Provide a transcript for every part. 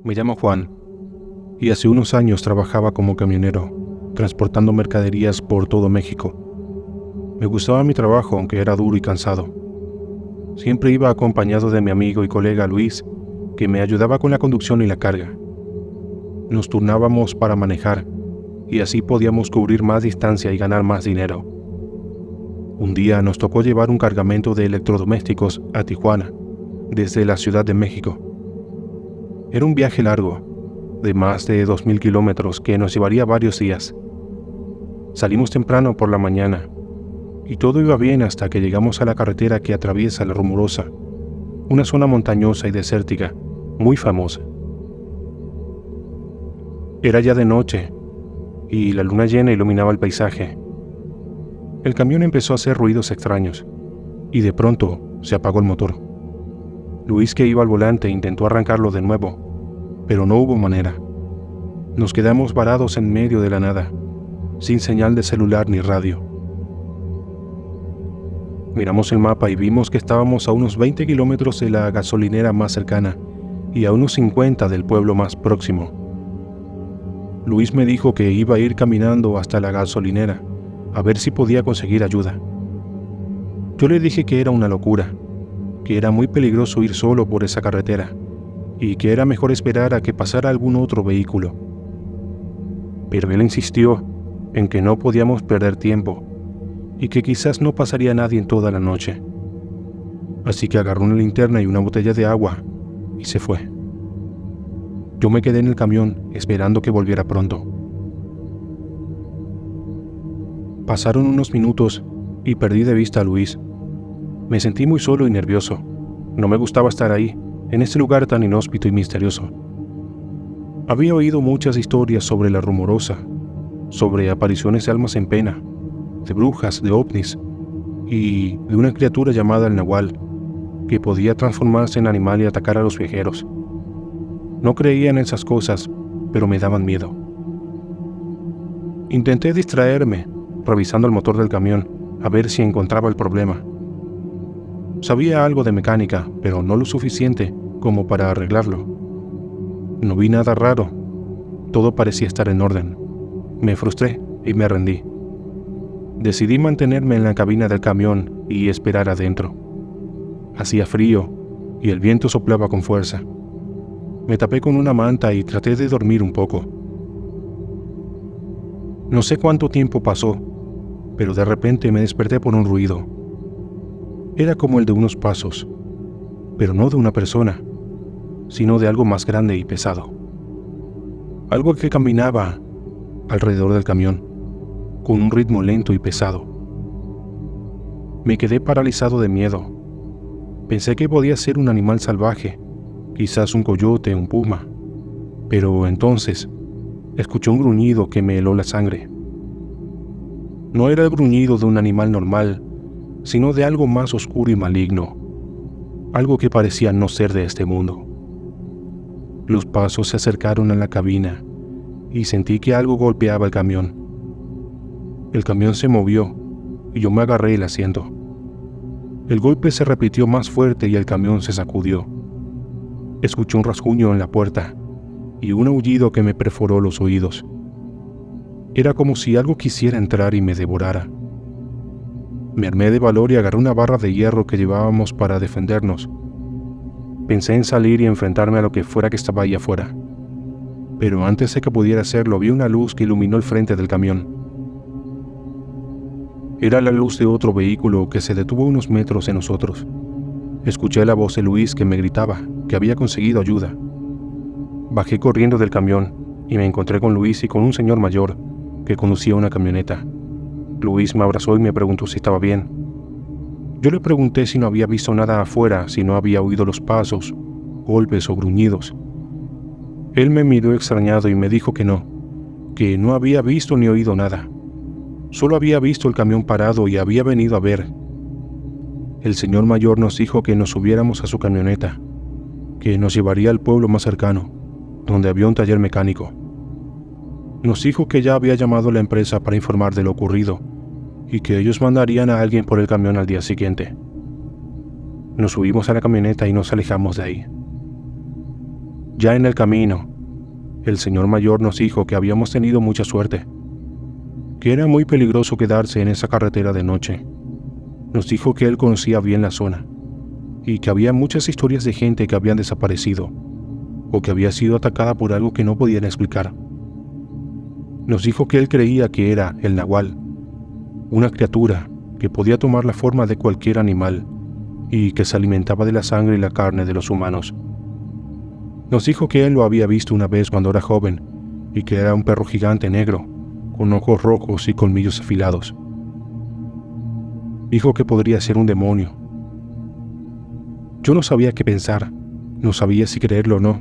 Me llamo Juan y hace unos años trabajaba como camionero, transportando mercaderías por todo México. Me gustaba mi trabajo, aunque era duro y cansado. Siempre iba acompañado de mi amigo y colega Luis, que me ayudaba con la conducción y la carga. Nos turnábamos para manejar y así podíamos cubrir más distancia y ganar más dinero. Un día nos tocó llevar un cargamento de electrodomésticos a Tijuana, desde la Ciudad de México. Era un viaje largo, de más de 2,000 kilómetros que nos llevaría varios días. Salimos temprano por la mañana y todo iba bien hasta que llegamos a la carretera que atraviesa La Rumorosa, una zona montañosa y desértica, muy famosa. Era ya de noche y la luna llena iluminaba el paisaje. El camión empezó a hacer ruidos extraños y de pronto se apagó el motor. Luis, que iba al volante, intentó arrancarlo de nuevo, pero no hubo manera. Nos quedamos varados en medio de la nada, sin señal de celular ni radio. Miramos el mapa y vimos que estábamos a unos 20 kilómetros de la gasolinera más cercana y a unos 50 del pueblo más próximo. Luis me dijo que iba a ir caminando hasta la gasolinera, a ver si podía conseguir ayuda. Yo le dije que era una locura, que era muy peligroso ir solo por esa carretera y que era mejor esperar a que pasara algún otro vehículo. Pero él insistió en que no podíamos perder tiempo y que quizás no pasaría nadie en toda la noche. Así que agarró una linterna y una botella de agua y se fue. Yo me quedé en el camión esperando que volviera pronto. Pasaron unos minutos y perdí de vista a Luis. Me sentí muy solo y nervioso. No me gustaba estar ahí, en ese lugar tan inhóspito y misterioso. Había oído muchas historias sobre La Rumorosa, sobre apariciones de almas en pena, de brujas, de ovnis y de una criatura llamada el Nahual, que podía transformarse en animal y atacar a los viajeros. No creía en esas cosas, pero me daban miedo. Intenté distraerme, revisando el motor del camión, a ver si encontraba el problema. Sabía algo de mecánica, pero no lo suficiente como para arreglarlo. No vi nada raro. Todo parecía estar en orden. Me frustré y me rendí. Decidí mantenerme en la cabina del camión y esperar adentro. Hacía frío y el viento soplaba con fuerza. Me tapé con una manta y traté de dormir un poco. No sé cuánto tiempo pasó, pero de repente me desperté por un ruido. Era como el de unos pasos, pero no de una persona, sino de algo más grande y pesado. Algo que caminaba alrededor del camión, con un ritmo lento y pesado. Me quedé paralizado de miedo. Pensé que podía ser un animal salvaje, quizás un coyote, un puma, pero entonces escuché un gruñido que me heló la sangre. No era el gruñido de un animal normal, sino de algo más oscuro y maligno, algo que parecía no ser de este mundo. Los pasos se acercaron a la cabina y sentí que algo golpeaba el camión. El camión se movió y yo me agarré el asiento. El golpe se repitió más fuerte y el camión se sacudió. Escuché un rasguño en la puerta y un aullido que me perforó los oídos. Era como si algo quisiera entrar y me devorara. Me armé de valor y agarré una barra de hierro que llevábamos para defendernos. Pensé en salir y enfrentarme a lo que fuera que estaba ahí afuera. Pero antes de que pudiera hacerlo, vi una luz que iluminó el frente del camión. Era la luz de otro vehículo que se detuvo a unos metros de nosotros. Escuché la voz de Luis que me gritaba que había conseguido ayuda. Bajé corriendo del camión y me encontré con Luis y con un señor mayor que conducía una camioneta. Luis me abrazó y me preguntó si estaba bien. Yo le pregunté si no había visto nada afuera, si no había oído los pasos, golpes o gruñidos. Él me miró extrañado y me dijo que no había visto ni oído nada. Solo había visto el camión parado y había venido a ver. El señor mayor nos dijo que nos subiéramos a su camioneta, que nos llevaría al pueblo más cercano, donde había un taller mecánico. Nos dijo que ya había llamado a la empresa para informar de lo ocurrido y que ellos mandarían a alguien por el camión al día siguiente. Nos subimos a la camioneta y nos alejamos de ahí. Ya en el camino, el señor mayor nos dijo que habíamos tenido mucha suerte, que era muy peligroso quedarse en esa carretera de noche. Nos dijo que él conocía bien la zona y que había muchas historias de gente que habían desaparecido o que había sido atacada por algo que no podían explicar. Nos dijo que él creía que era el nahual, una criatura que podía tomar la forma de cualquier animal y que se alimentaba de la sangre y la carne de los humanos. Nos dijo que él lo había visto una vez cuando era joven y que era un perro gigante negro, con ojos rojos y colmillos afilados. Dijo que podría ser un demonio. Yo no sabía qué pensar, no sabía si creerlo o no,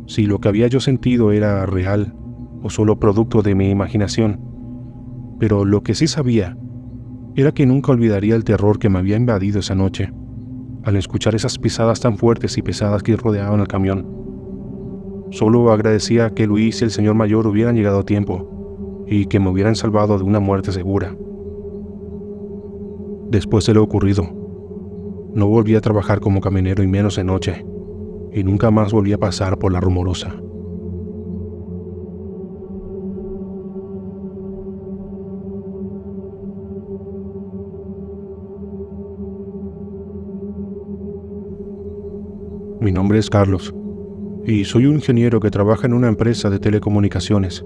si lo que había yo sentido era real o solo producto de mi imaginación, pero lo que sí sabía era que nunca olvidaría el terror que me había invadido esa noche, al escuchar esas pisadas tan fuertes y pesadas que rodeaban el camión. Solo agradecía que Luis y el señor mayor hubieran llegado a tiempo y que me hubieran salvado de una muerte segura. Después de lo ocurrido, no volví a trabajar como camionero y menos de noche, y nunca más volví a pasar por La Rumorosa. Mi nombre es Carlos, y soy un ingeniero que trabaja en una empresa de telecomunicaciones.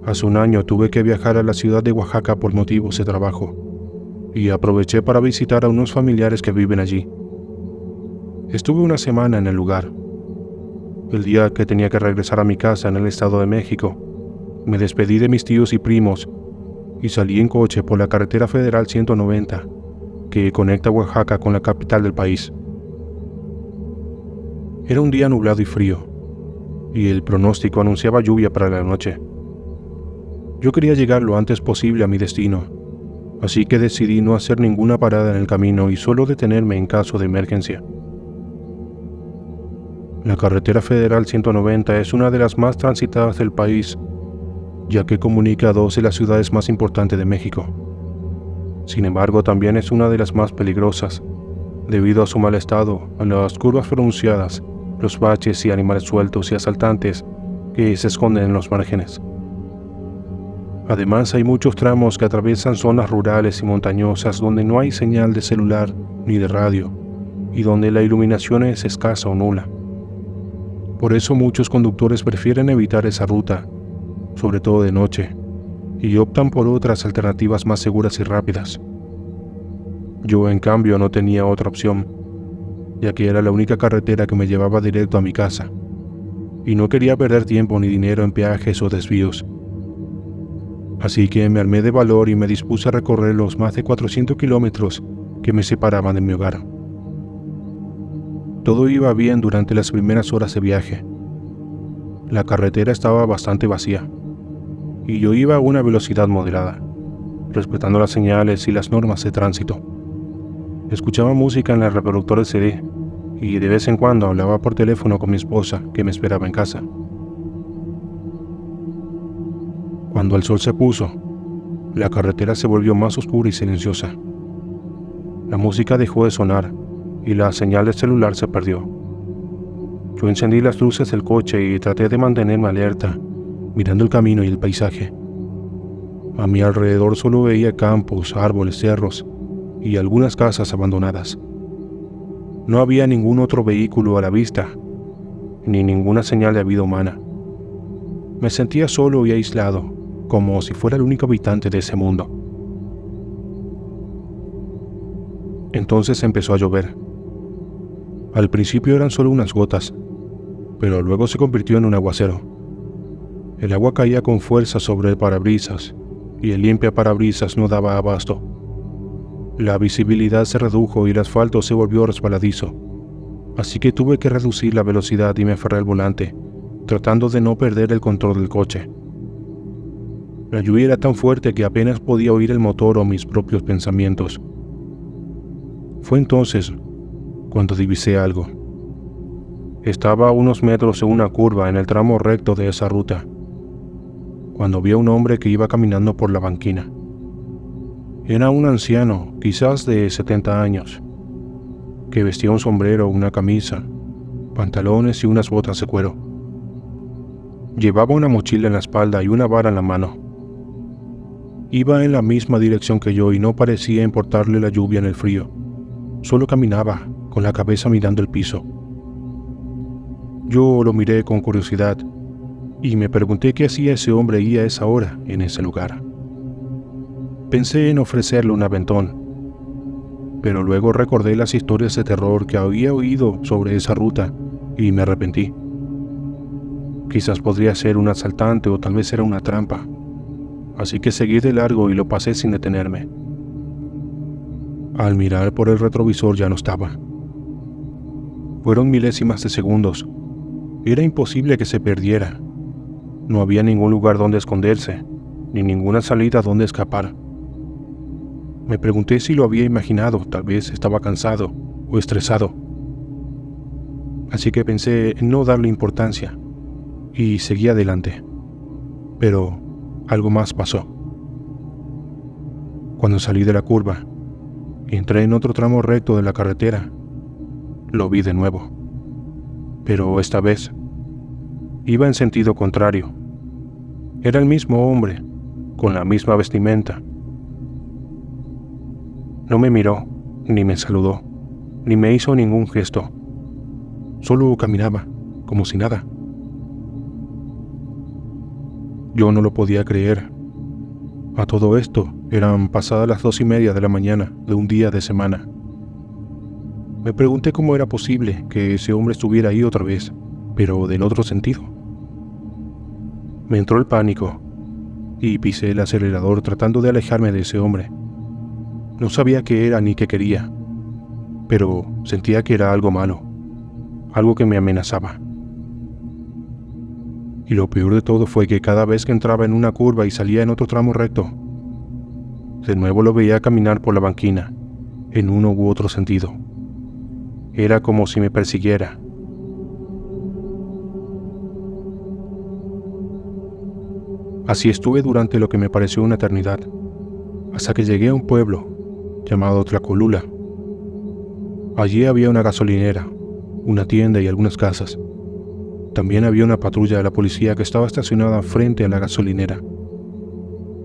Hace un año tuve que viajar a la ciudad de Oaxaca por motivos de trabajo, y aproveché para visitar a unos familiares que viven allí. Estuve una semana en el lugar. El día que tenía que regresar a mi casa en el Estado de México, me despedí de mis tíos y primos y salí en coche por la carretera federal 190 que conecta Oaxaca con la capital del país. Era un día nublado y frío, y el pronóstico anunciaba lluvia para la noche. Yo quería llegar lo antes posible a mi destino, así que decidí no hacer ninguna parada en el camino y solo detenerme en caso de emergencia. La carretera federal 190 es una de las más transitadas del país, ya que comunica a dos de las ciudades más importantes de México. Sin embargo, también es una de las más peligrosas, debido a su mal estado, a las curvas pronunciadas, los baches y animales sueltos y asaltantes que se esconden en los márgenes. Además, hay muchos tramos que atraviesan zonas rurales y montañosas donde no hay señal de celular ni de radio, y donde la iluminación es escasa o nula. Por eso muchos conductores prefieren evitar esa ruta, sobre todo de noche, y optan por otras alternativas más seguras y rápidas. Yo, en cambio, no tenía otra opción, ya que era la única carretera que me llevaba directo a mi casa, y no quería perder tiempo ni dinero en peajes o desvíos. Así que me armé de valor y me dispuse a recorrer los más de 400 kilómetros que me separaban de mi hogar. Todo iba bien durante las primeras horas de viaje. La carretera estaba bastante vacía, y yo iba a una velocidad moderada, respetando las señales y las normas de tránsito. Escuchaba música en el reproductor de CD, y de vez en cuando hablaba por teléfono con mi esposa, que me esperaba en casa. Cuando el sol se puso, la carretera se volvió más oscura y silenciosa. La música dejó de sonar, y la señal del celular se perdió. Yo encendí las luces del coche y traté de mantenerme alerta, mirando el camino y el paisaje. A mi alrededor solo veía campos, árboles, cerros y algunas casas abandonadas. No había ningún otro vehículo a la vista, ni ninguna señal de vida humana. Me sentía solo y aislado, como si fuera el único habitante de ese mundo. Entonces empezó a llover. Al principio eran solo unas gotas, pero luego se convirtió en un aguacero. El agua caía con fuerza sobre el parabrisas, y el limpiaparabrisas no daba abasto. La visibilidad se redujo y el asfalto se volvió resbaladizo, así que tuve que reducir la velocidad y me aferré al volante, tratando de no perder el control del coche. La lluvia era tan fuerte que apenas podía oír el motor o mis propios pensamientos. Fue entonces cuando divisé algo. Estaba a unos metros en una curva en el tramo recto de esa ruta, cuando vi a un hombre que iba caminando por la banquina. Era un anciano, quizás de 70 años, que vestía un sombrero, una camisa pantalones y unas botas de cuero. Llevaba una mochila en la espalda y una vara en la mano. Iba en la misma dirección que yo y no parecía importarle la lluvia ni el frío. Solo caminaba, con la cabeza mirando el piso. Yo lo miré con curiosidad y me pregunté qué hacía ese hombre ahí a esa hora en ese lugar. Pensé en ofrecerle un aventón, pero luego recordé las historias de terror que había oído sobre esa ruta y me arrepentí. Quizás podría ser un asaltante o tal vez era una trampa, así que seguí de largo y lo pasé sin detenerme. Al mirar por el retrovisor ya no estaba. Fueron milésimas de segundos. Era imposible que se perdiera. No había ningún lugar donde esconderse, ni ninguna salida donde escapar. Me pregunté si lo había imaginado, tal vez estaba cansado o estresado. Así que pensé en no darle importancia y seguí adelante. Pero algo más pasó. Cuando salí de la curva y entré en otro tramo recto de la carretera, lo vi de nuevo. Pero esta vez iba en sentido contrario. Era el mismo hombre, con la misma vestimenta. No me miró, ni me saludó, ni me hizo ningún gesto. Solo caminaba, como si nada. Yo no lo podía creer. A todo esto, eran pasadas las 2:30 de la mañana de un día de semana. Me pregunté cómo era posible que ese hombre estuviera ahí otra vez, pero del otro sentido. Me entró el pánico y pisé el acelerador tratando de alejarme de ese hombre. No sabía qué era ni qué quería, pero sentía que era algo malo, algo que me amenazaba. Y lo peor de todo fue que cada vez que entraba en una curva y salía en otro tramo recto, de nuevo lo veía caminar por la banquina, en uno u otro sentido. Era como si me persiguiera. Así estuve durante lo que me pareció una eternidad, hasta que llegué a un pueblo llamado Tlacolula. Allí había una gasolinera, una tienda y algunas casas. También había una patrulla de la policía que estaba estacionada frente a la gasolinera.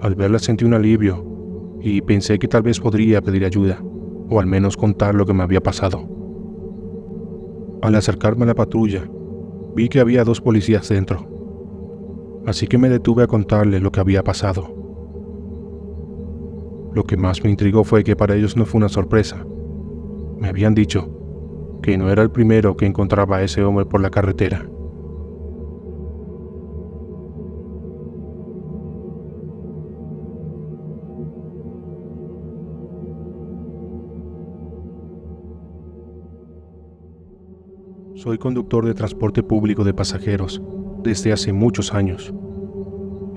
Al verla sentí un alivio y pensé que tal vez podría pedir ayuda, o al menos contar lo que me había pasado. Al acercarme a la patrulla, vi que había 2 policías dentro, así que me detuve a contarles lo que había pasado. Lo que más me intrigó fue que para ellos no fue una sorpresa. Me habían dicho que no era el primero que encontraba a ese hombre por la carretera. Soy conductor de transporte público de pasajeros desde hace muchos años.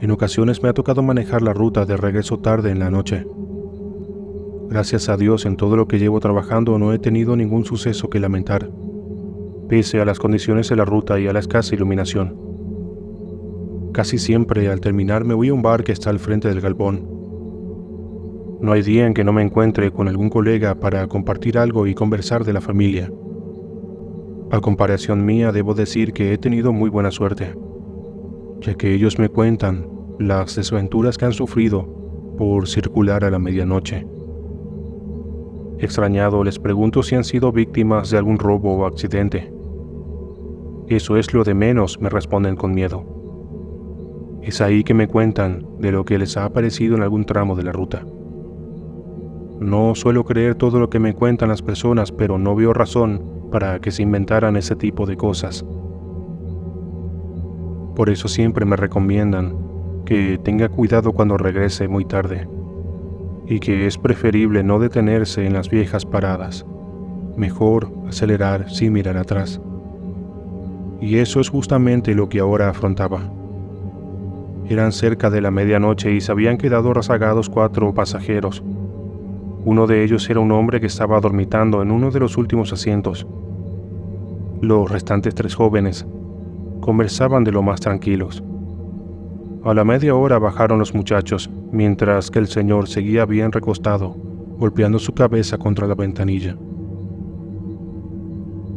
En ocasiones me ha tocado manejar la ruta de regreso tarde en la noche. Gracias a Dios, en todo lo que llevo trabajando no he tenido ningún suceso que lamentar, pese a las condiciones de la ruta y a la escasa iluminación. Casi siempre al terminar me voy a un bar que está al frente del galpón. No hay día en que no me encuentre con algún colega para compartir algo y conversar de la familia. A comparación mía, debo decir que he tenido muy buena suerte, ya que ellos me cuentan las desventuras que han sufrido por circular a la medianoche. Extrañado, les pregunto si han sido víctimas de algún robo o accidente. Eso es lo de menos, me responden con miedo. Es ahí que me cuentan de lo que les ha aparecido en algún tramo de la ruta. No suelo creer todo lo que me cuentan las personas, pero no veo razón para que se inventaran ese tipo de cosas. Por eso siempre me recomiendan que tenga cuidado cuando regrese muy tarde, y que es preferible no detenerse en las viejas paradas. Mejor acelerar sin mirar atrás. Y eso es justamente lo que ahora afrontaba. Eran cerca de la medianoche y se habían quedado rezagados 4 pasajeros. Uno de ellos era un hombre que estaba dormitando en uno de los últimos asientos. Los restantes 3 jóvenes conversaban de lo más tranquilos. A la media hora bajaron los muchachos, mientras que el señor seguía bien recostado, golpeando su cabeza contra la ventanilla.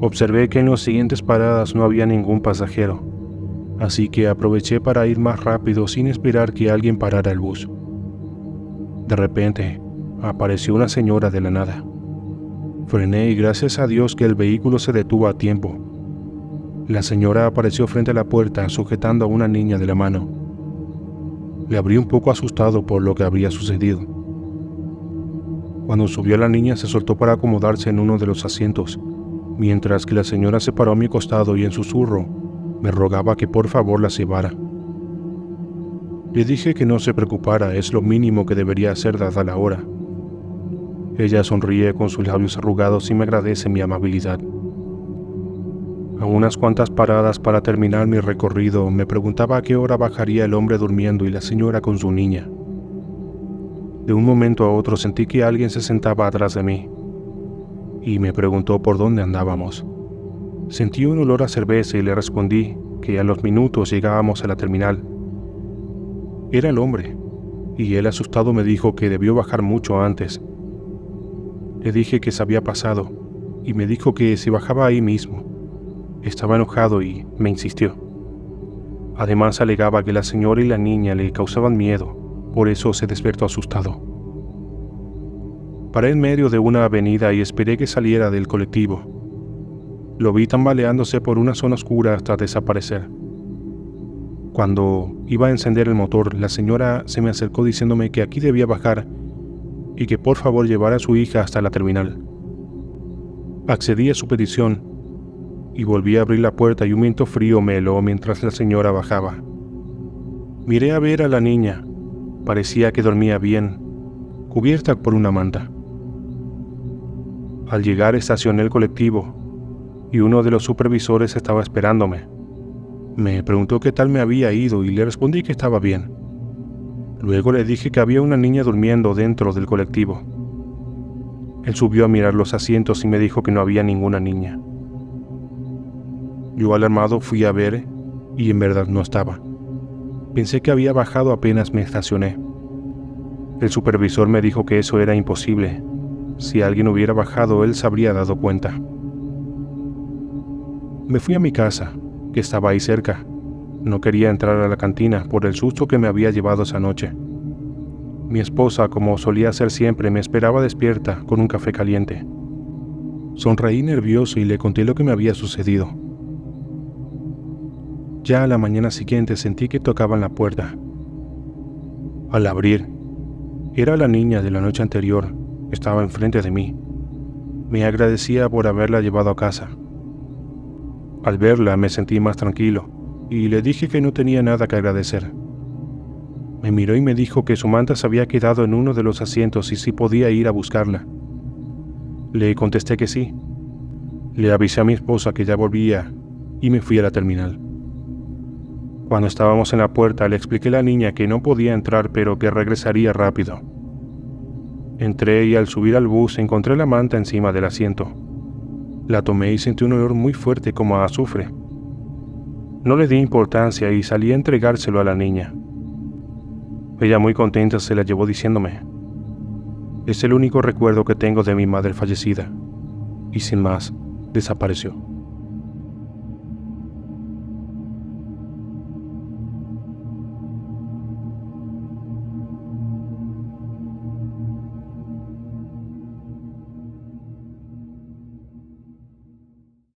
Observé que en las siguientes paradas no había ningún pasajero, así que aproveché para ir más rápido sin esperar que alguien parara el bus. De repente, apareció una señora de la nada. Frené y gracias a Dios que el vehículo se detuvo a tiempo. La señora apareció frente a la puerta sujetando a una niña de la mano. Le abrí un poco asustado por lo que habría sucedido. Cuando subió a la niña se soltó para acomodarse en uno de los asientos, mientras que la señora se paró a mi costado y en susurro me rogaba que por favor la llevara. Le dije que no se preocupara, es lo mínimo que debería hacer dada la hora. Ella sonríe con sus labios arrugados y me agradece mi amabilidad. A unas cuantas paradas para terminar mi recorrido, me preguntaba a qué hora bajaría el hombre durmiendo y la señora con su niña. De un momento a otro sentí que alguien se sentaba atrás de mí y me preguntó por dónde andábamos. Sentí un olor a cerveza y le respondí que a los minutos llegábamos a la terminal. Era el hombre, y él asustado me dijo que debió bajar mucho antes. Le dije que se había pasado, y me dijo que se bajaba ahí mismo. Estaba enojado y me insistió. Además alegaba que la señora y la niña le causaban miedo, por eso se despertó asustado. Paré en medio de una avenida y esperé que saliera del colectivo. Lo vi tambaleándose por una zona oscura hasta desaparecer. Cuando iba a encender el motor, la señora se me acercó diciéndome que aquí debía bajar y que por favor llevara a su hija hasta la terminal. Accedí a su petición y volví a abrir la puerta y un viento frío me heló mientras la señora bajaba. Miré a ver a la niña. Parecía que dormía bien, cubierta por una manta. Al llegar estacioné el colectivo y uno de los supervisores estaba esperándome. Me preguntó qué tal me había ido y le respondí que estaba bien. Luego le dije que había una niña durmiendo dentro del colectivo. Él subió a mirar los asientos y me dijo que no había ninguna niña. Yo alarmado fui a ver y en verdad no estaba. Pensé que había bajado apenas me estacioné. El supervisor me dijo que eso era imposible. Si alguien hubiera bajado, él se habría dado cuenta. Me fui a mi casa, que estaba ahí cerca. No quería entrar a la cantina por el susto que me había llevado esa noche. Mi esposa, como solía hacer siempre, me esperaba despierta con un café caliente. Sonreí nervioso y le conté lo que me había sucedido. Ya a la mañana siguiente sentí que tocaban la puerta. Al abrir, era la niña de la noche anterior. Estaba enfrente de mí. Me agradecía por haberla llevado a casa. Al verla me sentí más tranquilo y le dije que no tenía nada que agradecer. Me miró y me dijo que su manta se había quedado en uno de los asientos y si podía ir a buscarla. Le contesté que sí. Le avisé a mi esposa que ya volvía y me fui a la terminal. Cuando estábamos en la puerta le expliqué a la niña que no podía entrar pero que regresaría rápido. Entré y al subir al bus encontré la manta encima del asiento. La tomé y sentí un olor muy fuerte como a azufre. No le di importancia y salí a entregárselo a la niña. Ella muy contenta se la llevó diciéndome: «Es el único recuerdo que tengo de mi madre fallecida», y sin más, desapareció.